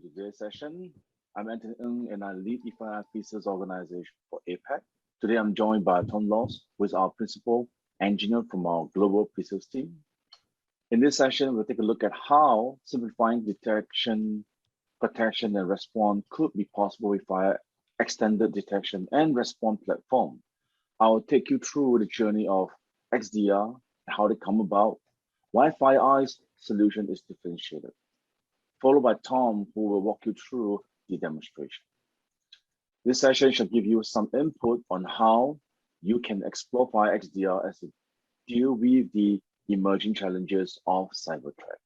Today's session. I'm Anthony Ng and I lead the FireEye Pieces organization for APAC. Today I'm joined by Tom Laws, who is our principal engineer from our global pieces team. In this session, we'll take a look at how simplifying detection, protection, and response could be possible with Fire extended detection and response platform. I'll take you through the journey of XDR, how they come about, why FireEye's solution is differentiated, followed by Tom, who will walk you through the demonstration. This session should give you some input on how you can explore Fire XDR as you deal with the emerging challenges of cyber threat.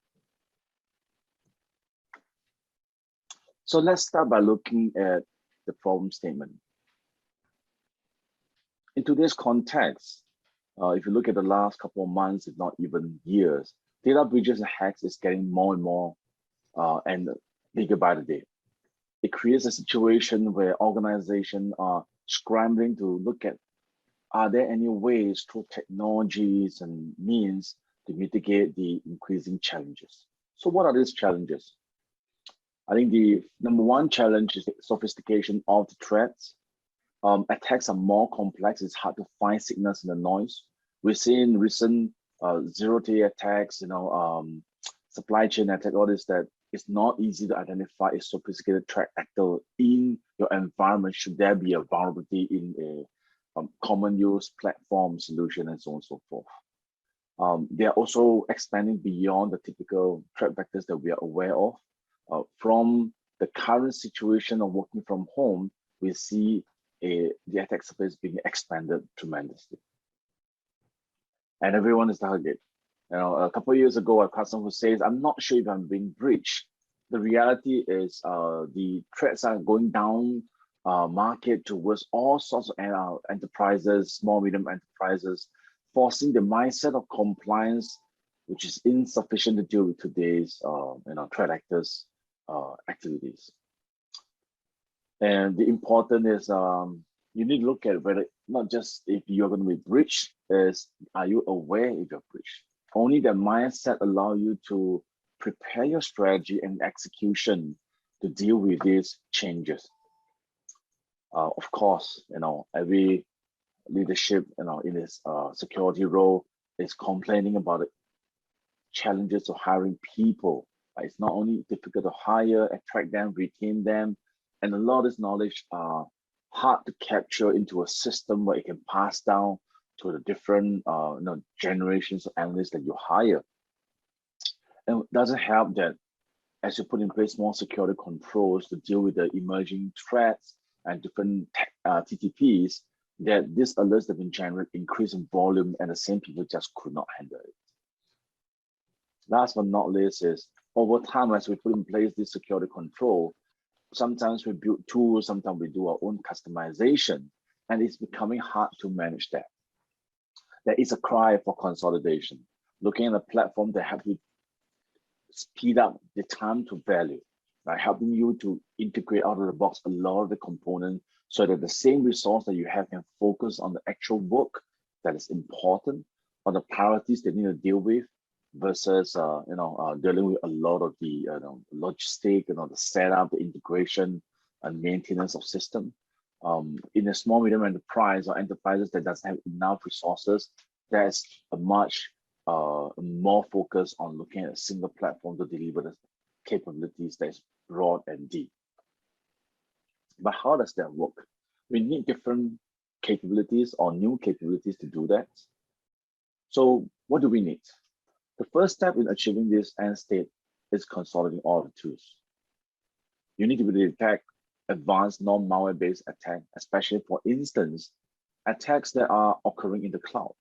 So let's start by looking at the problem statement. In today's context, if you look at the last couple of months, if not even years, data breaches and hacks is getting more and more and bigger by the day. It creates a situation where organizations are scrambling to look at, are there any ways through technologies and means to mitigate the increasing challenges? So what are these challenges? I think the number one challenge is the sophistication of the threats. Attacks are more complex. It's hard to find signals in the noise. We've seen recent zero-day attacks, supply chain attack, all this, that it's not easy to identify a sophisticated threat actor in your environment should there be a vulnerability in a common use platform solution and so on and so forth. They are also expanding beyond the typical threat vectors that we are aware of. From the current situation of working from home, we see the attack surface being expanded tremendously. And everyone is the target. A couple of years ago, a customer who says, I'm not sure if I'm being breached. The reality is the threats are going down market towards all sorts of enterprises, small, medium enterprises, forcing the mindset of compliance, which is insufficient to deal with today's threat actors' activities. And the important is you need to look at whether, not just if you're going to be breached, is are you aware if you're breached? Only the mindset allow you to prepare your strategy and execution to deal with these changes. Of course, every leadership, in this security role is complaining about the challenges of hiring people. It's not only difficult to hire, attract them, retain them, and a lot of this knowledge are hard to capture into a system where it can pass down to the different generations of analysts that you hire. And it doesn't help that as you put in place more security controls to deal with the emerging threats and different TTPs, that these alerts have been generated increase in volume and the same people just could not handle it. Last but not least is over time, as we put in place this security control, sometimes we build tools, sometimes we do our own customization, and it's becoming hard to manage that. There is a cry for consolidation, looking at a platform that helps you speed up the time to value, helping you to integrate out of the box a lot of the components so that the same resource that you have can focus on the actual work that is important, on the priorities they need to deal with, versus dealing with a lot of the logistic, the setup, the integration, and maintenance of system. In a small medium enterprise or enterprises that doesn't have enough resources, there's a much more focus on looking at a single platform to deliver the capabilities that's broad and deep. But how does that work? We need different capabilities or new capabilities to do that. So what do we need? The first step in achieving this end state is consolidating all the tools. You need to be able to detect advanced non-malware-based attacks, especially for instance, attacks that are occurring in the cloud.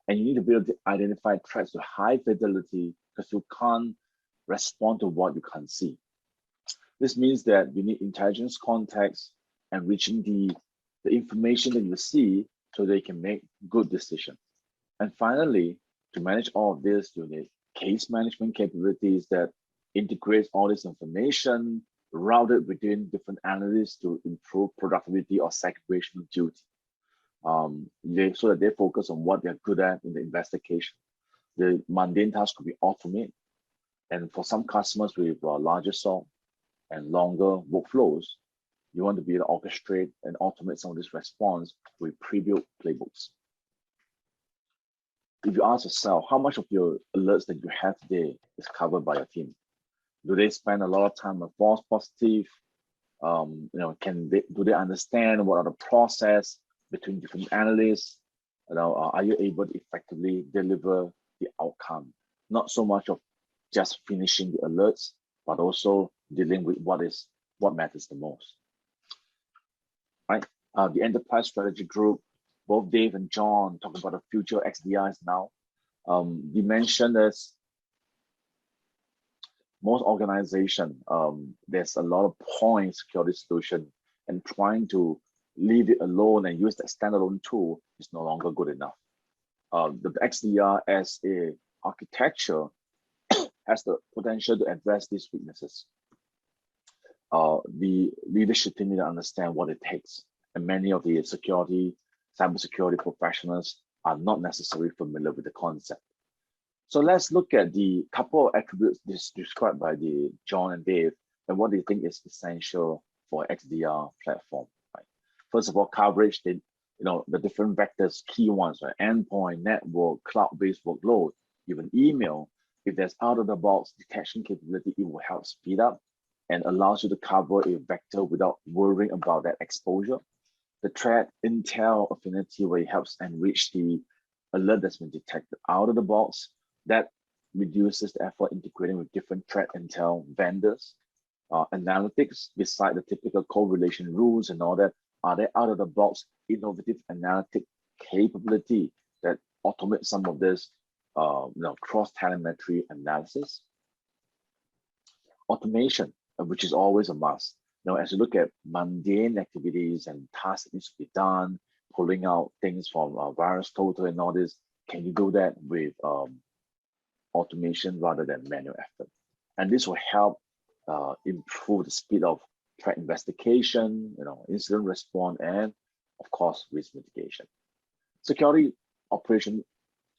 And you need to be able to identify threats with high fidelity because you can't respond to what you can't see. This means that you need intelligence context and reaching the information that you see so they can make good decisions. And finally, to manage all of this, you need case management capabilities that integrates all this information, routed within different analysts to improve productivity or segregation of duty. So that they focus on what they're good at in the investigation. The mundane tasks could be automated. And for some customers with larger SOC, and longer workflows, you want to be able to orchestrate and automate some of this response with pre-built playbooks. If you ask yourself, how much of your alerts that you have today is covered by your team? Do they spend a lot of time on false positive? Do they understand what are the process between different analysts? Are you able to effectively deliver the outcome? Not so much of just finishing the alerts, but also dealing with what matters the most. Right? The enterprise strategy group, both Dave and John talk about the future XDRs now. You mentioned this. Most organizations, there's a lot of point security solution, and trying to leave it alone and use that standalone tool is no longer good enough. The XDR as a architecture has the potential to address these weaknesses. The leadership team need to understand what it takes, and many of the cybersecurity professionals are not necessarily familiar with the concept. So let's look at the couple of attributes described by the John and Dave and what they think is essential for XDR platform. Right? First of all, coverage, the different vectors, key ones, right? Endpoint, network, cloud-based workload, even email. If there's out-of-the-box detection capability, it will help speed up and allows you to cover a vector without worrying about that exposure. The threat intel affinity, where it helps enrich the alert that's been detected out of the box. That reduces the effort integrating with different threat intel vendors. Analytics, beside the typical correlation rules and all that, are there out of the box innovative analytic capability that automate some of this cross telemetry analysis? Automation, which is always a must. As you look at mundane activities and tasks that needs to be done, pulling out things from VirusTotal and all this, can you do that with automation rather than manual effort? And this will help improve the speed of threat investigation, incident response, and of course, risk mitigation. Security operation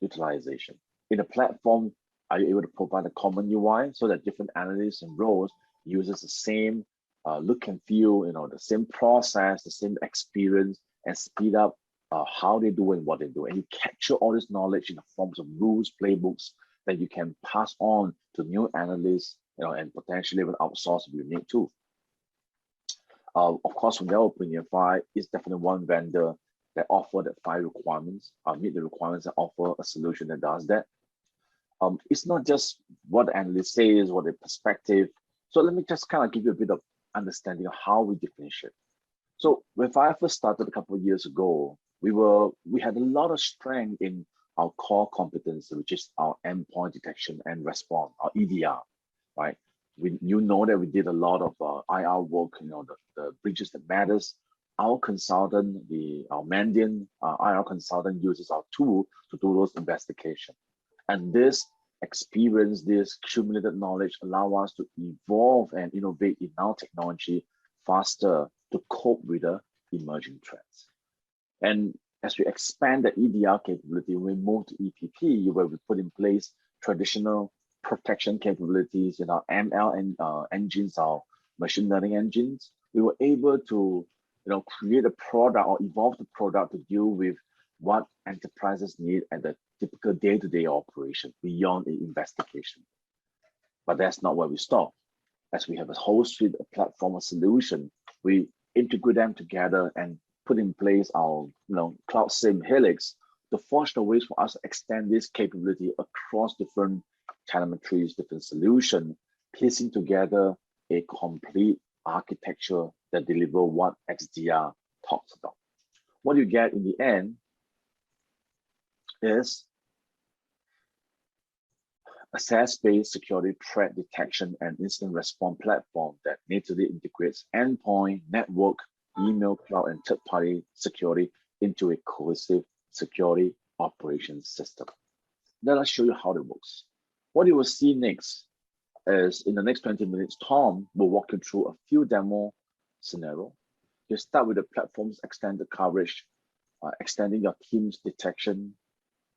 utilization. In a platform, are you able to provide a common UI so that different analysts and roles uses the same look and feel, the same process, the same experience, and speed up how they do and what they do. And you capture all this knowledge in the forms of rules, playbooks that you can pass on to new analysts, and potentially even outsource if you need to. Of course, from their opinion, FireEye is definitely one vendor that offer the 5 requirements, meet the requirements and offer a solution that does that. It's not just what the analyst says, what their perspective. So let me just kind of give you a bit of understanding of how we differentiate. So when FireEye first started a couple of years ago, we had a lot of strength in our core competency, which is our endpoint detection and response, our EDR, right? You know that we did a lot of IR work, the breaches that matters. Our consultant, our Mandian IR consultant, uses our tool to do those investigations. And this experience, this cumulative knowledge allow us to evolve and innovate in our technology faster to cope with the emerging threats. And as we expand the EDR capability, we move to EPP, where we put in place traditional protection capabilities in our ML engines, our machine learning engines. We were able to create a product or evolve the product to deal with what enterprises need at the typical day-to-day operation beyond the investigation. But that's not where we stop. As we have a whole suite of platform or solution, we integrate them together and put in place our Cloud SIEM Helix to forge the ways for us to extend this capability across different telemetries, different solutions, piecing together a complete architecture that deliver what XDR talks about. What you get in the end is a SaaS-based security threat detection and incident response platform that natively integrates endpoint, network, email, cloud, and third-party security into a cohesive security operations system. Let us show you how it works. What you will see next is in the next 20 minutes, Tom will walk you through a few demo scenarios. You start with the platform's extended coverage, extending your team's detection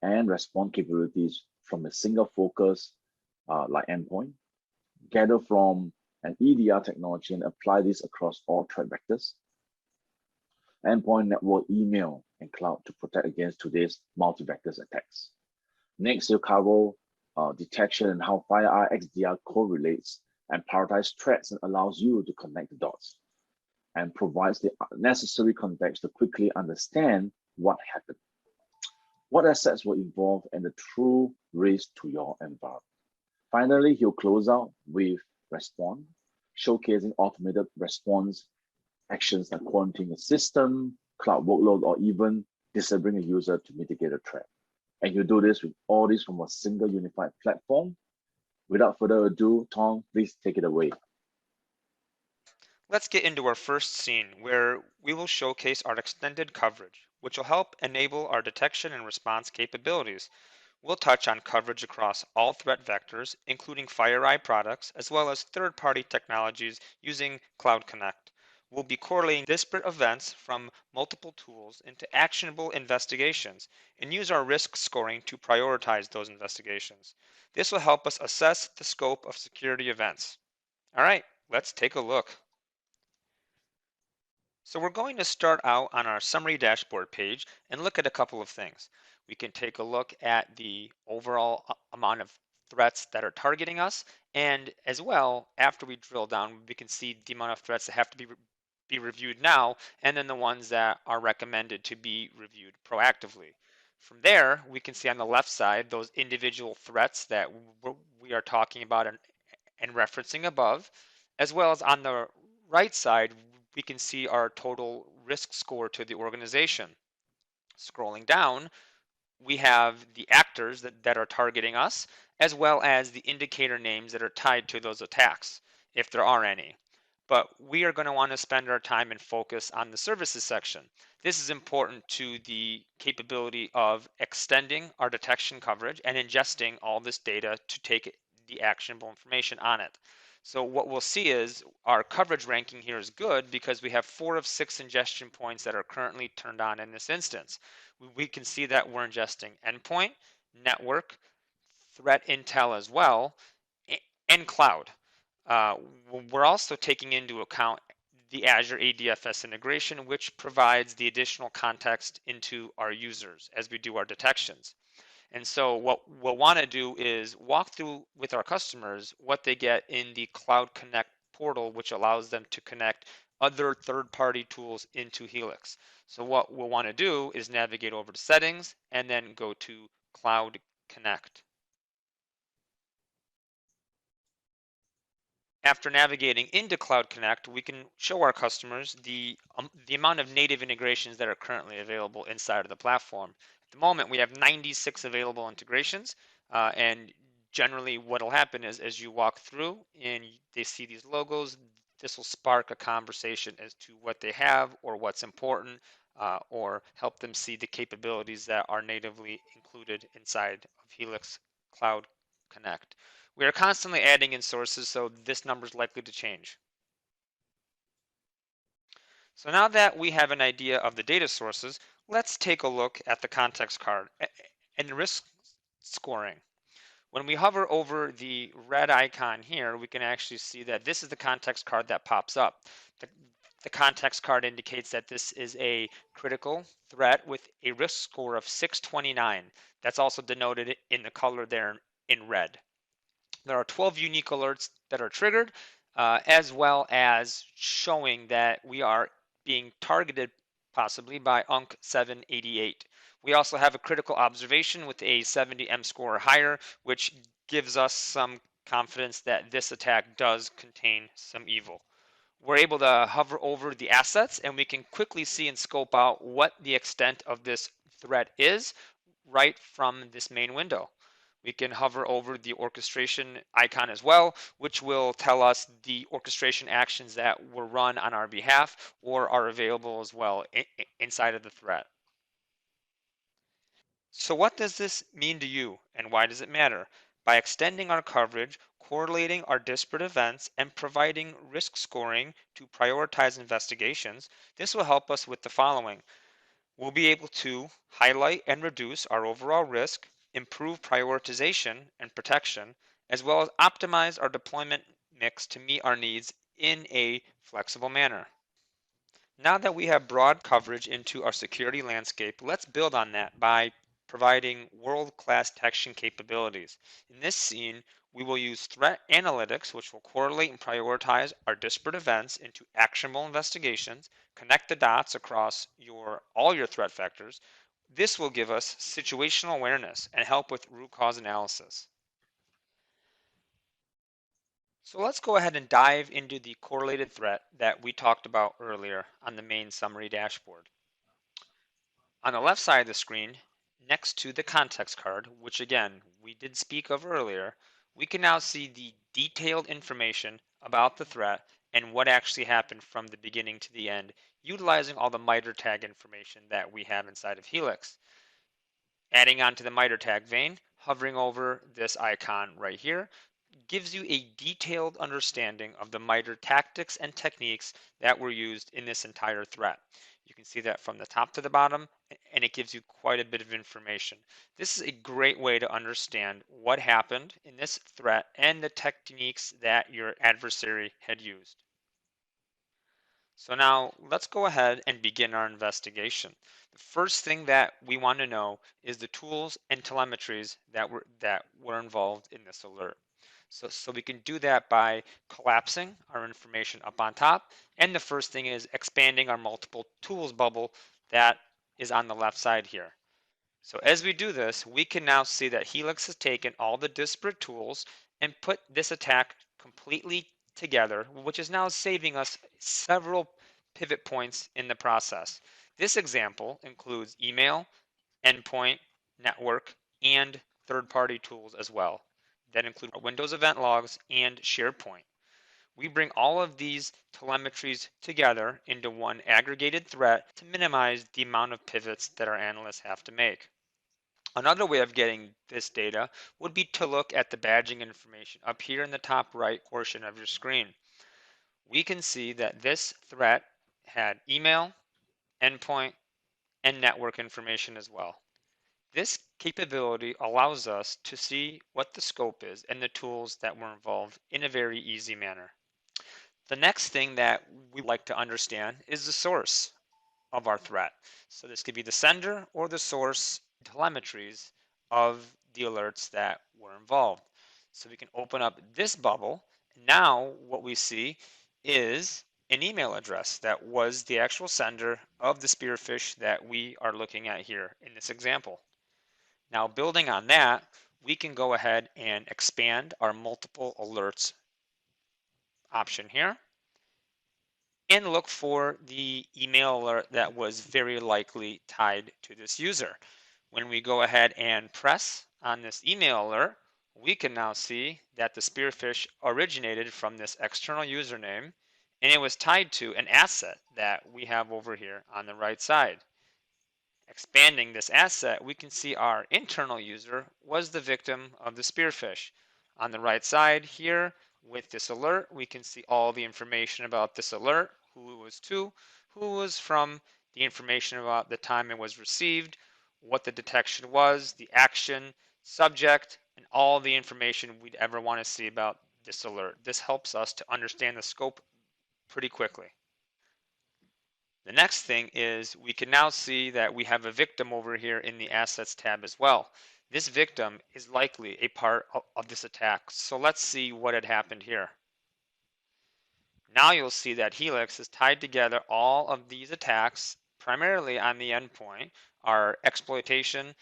and response capabilities from a single focus like endpoint, gather from and EDR technology and apply this across all threat vectors, endpoint, network, email, and cloud to protect against today's multi-vector attacks. Next, we'll cover detection and how FireEye XDR correlates and prioritize threats and allows you to connect the dots and provides the necessary context to quickly understand what happened, what assets were involved, and the true risk to your environment. Finally, he'll close out with response, showcasing automated response actions like quarantining a system, cloud workload, or even disabling a user to mitigate a threat. And you do this with all this from a single unified platform. Without further ado, Tom, please take it away. Let's get into our first scene where we will showcase our extended coverage, which will help enable our detection and response capabilities. We'll touch on coverage across all threat vectors, including FireEye products, as well as third-party technologies using Cloud Connect. We'll be correlating disparate events from multiple tools into actionable investigations and use our risk scoring to prioritize those investigations. This will help us assess the scope of security events. All right, let's take a look. So we're going to start out on our summary dashboard page and look at a couple of things. We can take a look at the overall amount of threats that are targeting us, and as well, after we drill down, we can see the amount of threats that have to be reviewed now, and then the ones that are recommended to be reviewed proactively. From there, we can see on the left side those individual threats that we are talking about and referencing above, as well as on the right side, we can see our total risk score to the organization. Scrolling down, we have the actors that are targeting us, as well as the indicator names that are tied to those attacks, if there are any. But we are going to want to spend our time and focus on the services section. This is important to the capability of extending our detection coverage and ingesting all this data to take the actionable information on it. So what we'll see is our coverage ranking here is good because we have 4 of 6 ingestion points that are currently turned on in this instance. We can see that we're ingesting endpoint, network, threat intel as well, and cloud. Uh, we're also taking into account the Azure ADFS integration, which provides the additional context into our users as we do our detections. And so what we'll want to do is walk through with our customers what they get in the Cloud Connect portal, which allows them to connect other third-party tools into Helix. So what we'll want to do is navigate over to settings and then go to Cloud Connect. After navigating into Cloud Connect, we can show our customers the amount of native integrations that are currently available inside of the platform. At the moment, we have 96 available integrations, and generally what will happen is as you walk through and they see these logos, this will spark a conversation as to what they have or what's important, or help them see the capabilities that are natively included inside of Helix Cloud Connect. We are constantly adding in sources, so this number is likely to change. So now that we have an idea of the data sources, let's take a look at the context card and risk scoring. When we hover over the red icon here, we can actually see that this is the context card that pops up. The context card indicates that this is a critical threat with a risk score of 629. That's also denoted in the color there in red. There are 12 unique alerts that are triggered, as well as showing that we are being targeted possibly by UNC 788. We also have a critical observation with a 70 M score or higher, which gives us some confidence that this attack does contain some evil. We're able to hover over the assets and we can quickly see and scope out what the extent of this threat is right from this main window. We can hover over the orchestration icon as well, which will tell us the orchestration actions that were run on our behalf or are available as well inside of the threat. So what does this mean to you and why does it matter? By extending our coverage, correlating our disparate events, and providing risk scoring to prioritize investigations, this will help us with the following. We'll be able to highlight and reduce our overall risk, improve prioritization and protection, as well as optimize our deployment mix to meet our needs in a flexible manner. Now that we have broad coverage into our security landscape, let's build on that by providing world-class detection capabilities. In this scene, we will use threat analytics, which will correlate and prioritize our disparate events into actionable investigations, connect the dots across all your threat vectors. This will give us situational awareness and help with root cause analysis. So let's go ahead and dive into the correlated threat that we talked about earlier on the main summary dashboard. On the left side of the screen, next to the context card, which again, we did speak of earlier, we can now see the detailed information about the threat and what actually happened from the beginning to the end, utilizing all the MITRE tag information that we have inside of Helix. Adding on to the MITRE tag vein, hovering over this icon right here, gives you a detailed understanding of the MITRE tactics and techniques that were used in this entire threat. You can see that from the top to the bottom, and it gives you quite a bit of information. This is a great way to understand what happened in this threat and the techniques that your adversary had used. So now let's go ahead and begin our investigation. The first thing that we want to know is the tools and telemetries that were involved in this alert. So we can do that by collapsing our information up on top. And the first thing is expanding our multiple tools bubble that is on the left side here. So as we do this, we can now see that Helix has taken all the disparate tools and put this attack completely together, which is now saving us several pivot points in the process. This example includes email, endpoint, network, and third-party tools as well. That include Windows event logs and SharePoint. We bring all of these telemetries together into one aggregated threat to minimize the amount of pivots that our analysts have to make. Another way of getting this data would be to look at the badging information up here in the top right portion of your screen. We can see that this threat had email, endpoint, and network information as well. This capability allows us to see what the scope is and the tools that were involved in a very easy manner. The next thing that we like to understand is the source of our threat. So this could be the sender or the source telemetries of the alerts that were involved. So we can open up this bubble. Now what we see is an email address that was the actual sender of the spearfish that we are looking at here in this example. Now building on that, we can go ahead and expand our multiple alerts option here and look for the email alert that was very likely tied to this user. When we go ahead and press on this email alert, we can now see that the spearfish originated from this external username and it was tied to an asset that we have over here on the right side. Expanding this asset, we can see our internal user was the victim of the spearfish. On the right side here, with this alert, we can see all the information about this alert, who it was to, who was from, the information about the time it was received, what the detection was, the action, subject, and all the information we'd ever want to see about this alert. This helps us to understand the scope pretty quickly. The next thing is we can now see that we have a victim over here in the assets tab as well. This victim is likely a part of this attack. So let's see what had happened here. Now you'll see that Helix has tied together all of these attacks, primarily on the endpoint, our exploitation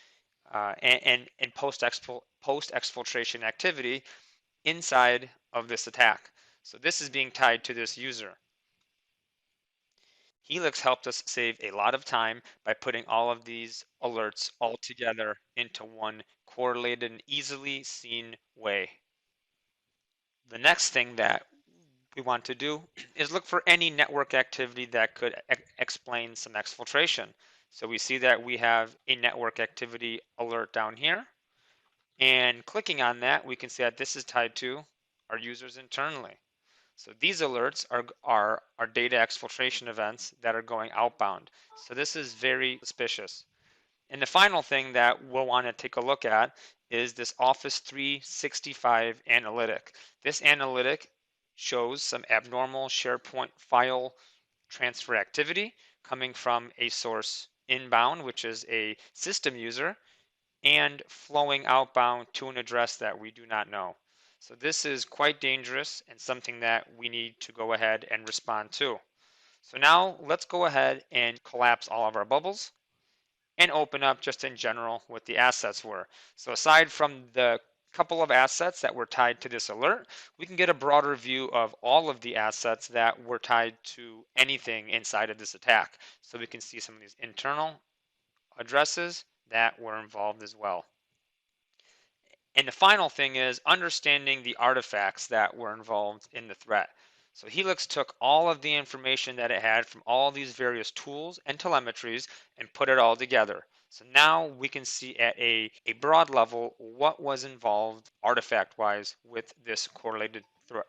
and post-exfiltration activity inside of this attack. So this is being tied to this user. Helix helped us save a lot of time by putting all of these alerts all together into one correlated and easily seen way. The next thing that we want to do is look for any network activity that could explain some exfiltration. So we see that we have a network activity alert down here. And clicking on that, we can see that this is tied to our users internally. So these alerts are data exfiltration events that are going outbound. So this is very suspicious. And the final thing that we'll want to take a look at is this Office 365 analytic. This analytic shows some abnormal SharePoint file transfer activity coming from a source inbound, which is a system user, and flowing outbound to an address that we do not know. So this is quite dangerous and something that we need to go ahead and respond to. So now let's go ahead and collapse all of our bubbles and open up just in general what the assets were. So aside from the couple of assets that were tied to this alert, we can get a broader view of all of the assets that were tied to anything inside of this attack. So we can see some of these internal addresses that were involved as well. And the final thing is understanding the artifacts that were involved in the threat. So Helix took all of the information that it had from all these various tools and telemetries and put it all together. So now we can see at a broad level what was involved artifact-wise with this correlated threat.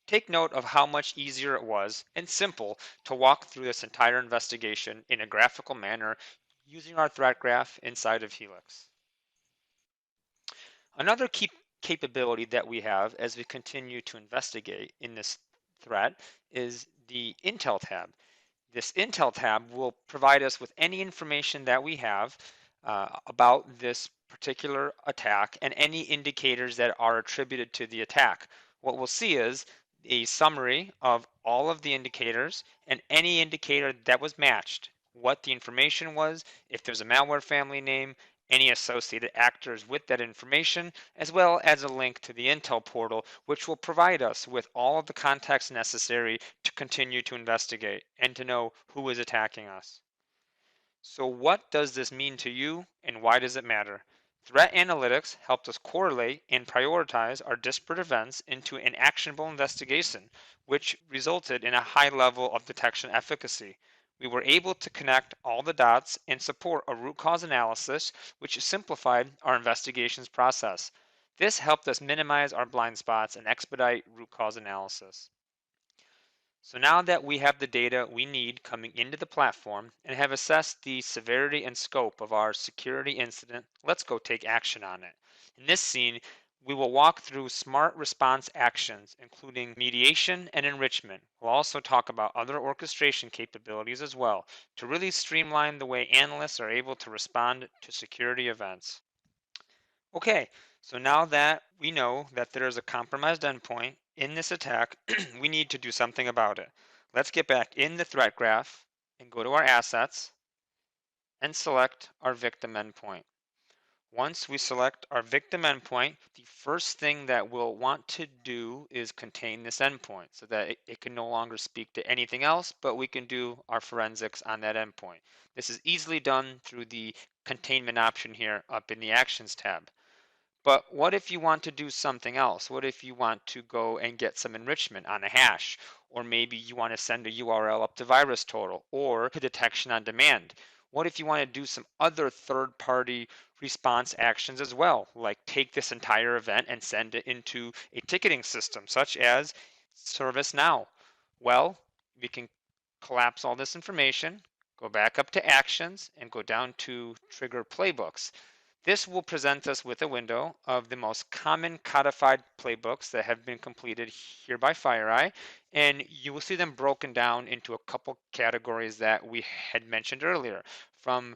Take note of how much easier it was and simple to walk through this entire investigation in a graphical manner using our threat graph inside of Helix. Another key capability that we have as we continue to investigate in this threat is the Intel tab. This Intel tab will provide us with any information that we have about this particular attack and any indicators that are attributed to the attack. What we'll see is a summary of all of the indicators and any indicator that was matched, what the information was, if there's a malware family name, any associated actors with that information, as well as a link to the Intel portal, which will provide us with all of the context necessary to continue to investigate and to know who is attacking us. So what does this mean to you and why does it matter? Threat analytics helped us correlate and prioritize our disparate events into an actionable investigation, which resulted in a high level of detection efficacy. We were able to connect all the dots and support a root cause analysis, which simplified our investigations process. This helped us minimize our blind spots and expedite root cause analysis. So now that we have the data we need coming into the platform and have assessed the severity and scope of our security incident, let's go take action on it. In this scene, we will walk through smart response actions, including mediation and enrichment. We'll also talk about other orchestration capabilities as well to really streamline the way analysts are able to respond to security events. Okay, so now that we know that there is a compromised endpoint in this attack, we need to do something about it. Let's get back in the threat graph and go to our assets and select our victim endpoint. Once we select our victim endpoint, the first thing that we'll want to do is contain this endpoint so that it can no longer speak to anything else, but we can do our forensics on that endpoint. This is easily done through the containment option here up in the Actions tab. But what if you want to do something else? What if you want to go and get some enrichment on a hash? Or maybe you want to send a URL up to VirusTotal or to detection on demand. What if you want to do some other third-party response actions as well, like take this entire event and send it into a ticketing system such as ServiceNow? Well, we can collapse all this information, go back up to Actions, and go down to Trigger Playbooks. This will present us with a window of the most common codified playbooks that have been completed here by FireEye, and you will see them broken down into a couple categories that we had mentioned earlier, from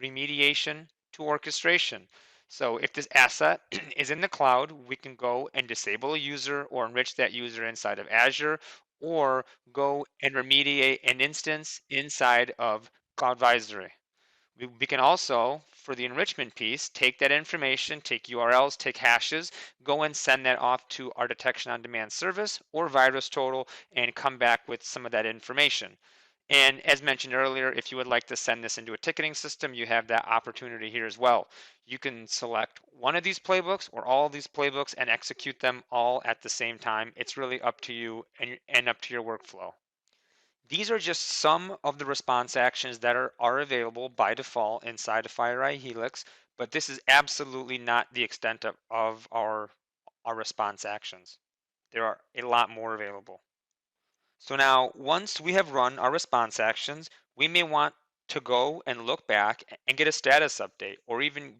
remediation to orchestration. So if this asset is in the cloud, we can go and disable a user or enrich that user inside of Azure, or go and remediate an instance inside of CloudVisory. We can also, for the enrichment piece, take that information, take URLs, take hashes, go and send that off to our detection on demand service or VirusTotal and come back with some of that information. And as mentioned earlier, if you would like to send this into a ticketing system, you have that opportunity here as well. You can select one of these playbooks or all of these playbooks and execute them all at the same time. It's really up to you and up to your workflow. These are just some of the response actions that are available by default inside of FireEye Helix, but this is absolutely not the extent of our response actions. There are a lot more available. So now, once we have run our response actions, we may want to go and look back and get a status update or even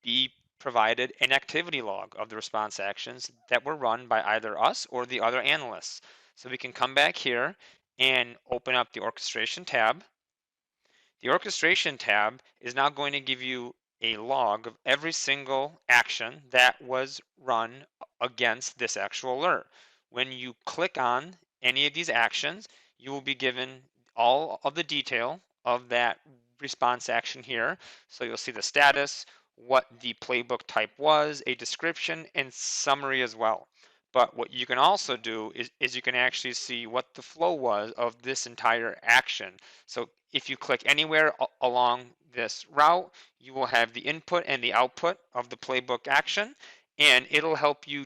be provided an activity log of the response actions that were run by either us or the other analysts. So we can come back here and open up the orchestration tab. The orchestration tab is now going to give you a log of every single action that was run against this actual alert. When you click on any of these actions, you will be given all of the detail of that response action here. So you'll see the status, what the playbook type was, a description, and summary as well. But what you can also do is you can actually see what the flow was of this entire action. So if you click anywhere along this route, you will have the input and the output of the playbook action, and it'll help you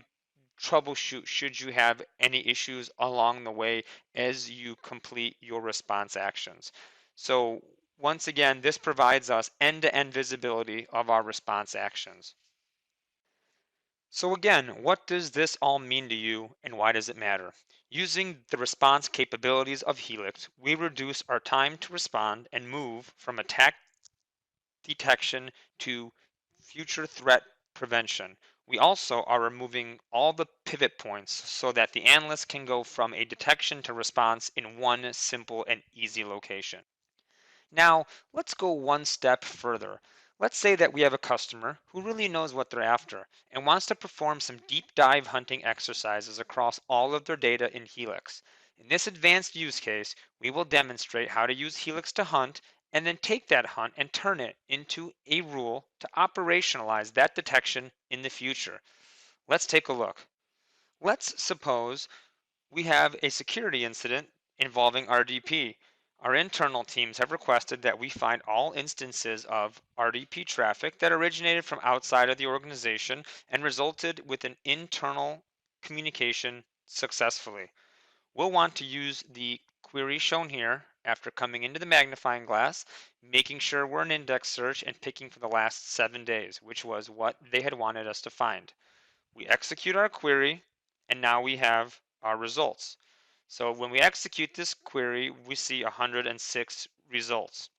troubleshoot should you have any issues along the way as you complete your response actions. So once again, this provides us end-to-end visibility of our response actions. So again, what does this all mean to you and why does it matter? Using the response capabilities of Helix, we reduce our time to respond and move from attack detection to future threat prevention. We also are removing all the pivot points so that the analyst can go from a detection to response in one simple and easy location. Now, let's go one step further. Let's say that we have a customer who really knows what they're after and wants to perform some deep dive hunting exercises across all of their data in Helix. In this advanced use case, we will demonstrate how to use Helix to hunt and then take that hunt and turn it into a rule to operationalize that detection in the future. Let's take a look. Let's suppose we have a security incident involving RDP. Our internal teams have requested that we find all instances of RDP traffic that originated from outside of the organization and resulted with an internal communication successfully. We'll want to use the query shown here after coming into the magnifying glass, making sure we're in index search and picking for the last 7 days, which was what they had wanted us to find. We execute our query, and now we have our results. So when we execute this query, we see 106 results.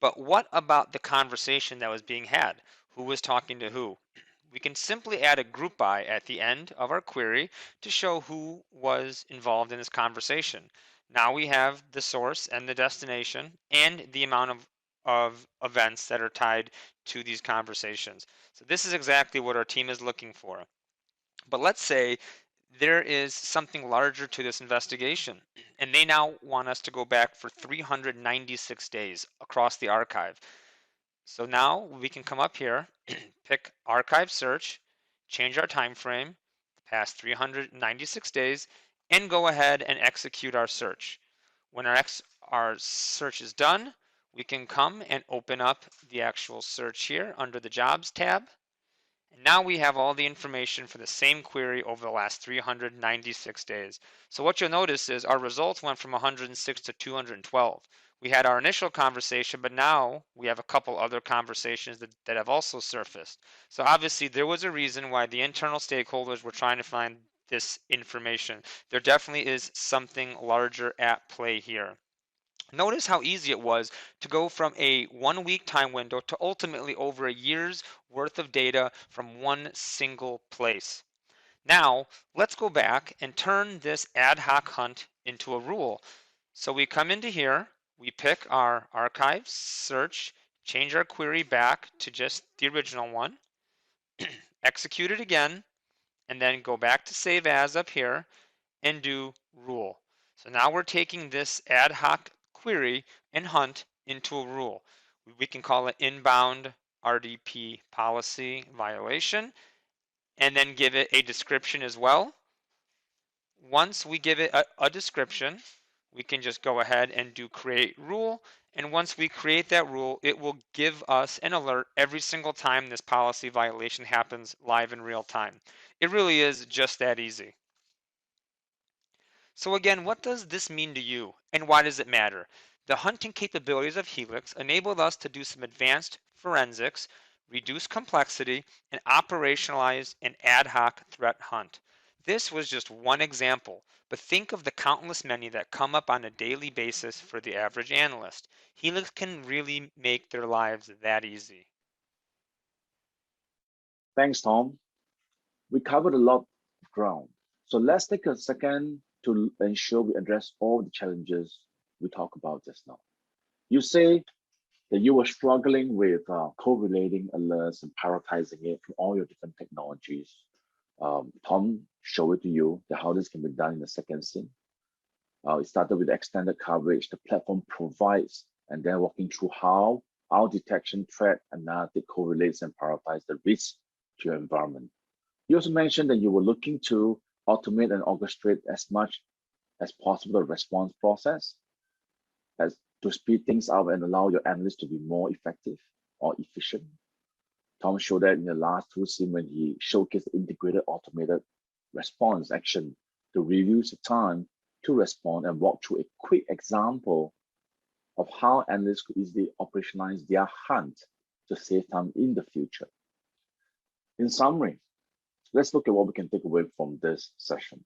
But what about the conversation that was being had? Who was talking to who? We can simply add a group by at the end of our query to show who was involved in this conversation. Now we have the source and the destination and the amount of events that are tied to these conversations. So this is exactly what our team is looking for. But let's say there is something larger to this investigation, and they now want us to go back for 396 days across the archive. So now we can come up here, pick archive search, change our time frame past 396 days, and go ahead and execute our search. When our search is done, we can come and open up the actual search here under the jobs tab. And now we have all the information for the same query over the last 396 days. So what you'll notice is our results went from 106 to 212. We had our initial conversation, but now we have a couple other conversations that have also surfaced. So obviously there was a reason why the internal stakeholders were trying to find this information. There definitely is something larger at play here. Notice how easy it was to go from a 1 week time window to ultimately over a year's worth of data from one single place. Now, let's go back and turn this ad hoc hunt into a rule. So we come into here, we pick our archive search, change our query back to just the original one, execute it again, and then go back to save as up here and do rule. So now we're taking this ad hoc query and hunt into a rule. We can call it inbound RDP policy violation and then give it a description as well. Once we give it a description, we can just go ahead and do create rule. And once we create that rule, it will give us an alert every single time this policy violation happens live in real time. It really is just that easy. So again, what does this mean to you and why does it matter? The hunting capabilities of Helix enabled us to do some advanced forensics, reduce complexity, and operationalize an ad hoc threat hunt. This was just one example, but think of the countless many that come up on a daily basis for the average analyst. Helix can really make their lives that easy. Thanks, Tom. We covered a lot of ground. So let's take a second to ensure we address all the challenges we talked about just now. You say that you were struggling with correlating alerts and prioritizing it from all your different technologies. Tom showed it to you that how this can be done in the second scene. It started with the extended coverage the platform provides, and then walking through how our detection threat analytic correlates and prioritize the risk to your environment. You also mentioned that you were looking to automate and orchestrate as much as possible the response process as to speed things up and allow your analysts to be more effective or efficient. Tom showed that in the last two scenes when he showcased the integrated automated response action to reduce the time to respond and walk through a quick example of how analysts could easily operationalize their hunt to save time in the future. In summary, let's look at what we can take away from this session.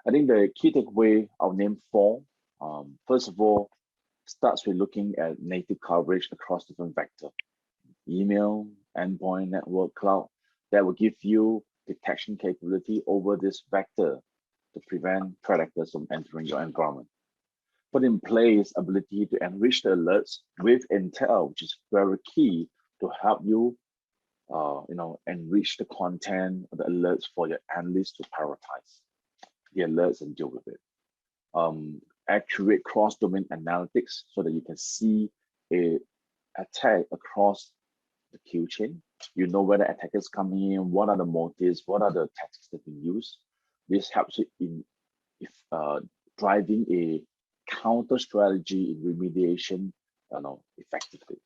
I think the key takeaway I'll name four. First of all, starts with looking at native coverage across different vectors. Email, endpoint, network, cloud, that will give you detection capability over this vector to prevent threat actors from entering your environment. Put in place ability to enrich the alerts with intel, which is very key to help you enrich the content of the alerts for your analysts to prioritize the alerts and deal with it. Accurate cross-domain analytics so that you can see a attack across the kill chain. You know where the attackers coming in, what are the motives, what are the tactics that being used. This helps you in driving a counter strategy in remediation effectively.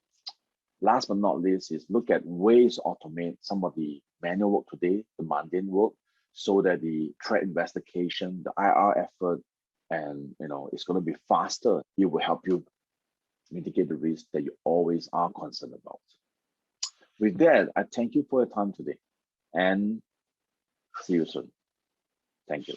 Last but not least is look at ways to automate some of the manual work today, the mundane work, so that the threat investigation, the IR effort, and it's going to be faster. It will help you mitigate the risk that you always are concerned about. With that, I thank you for your time today and see you soon. Thank you.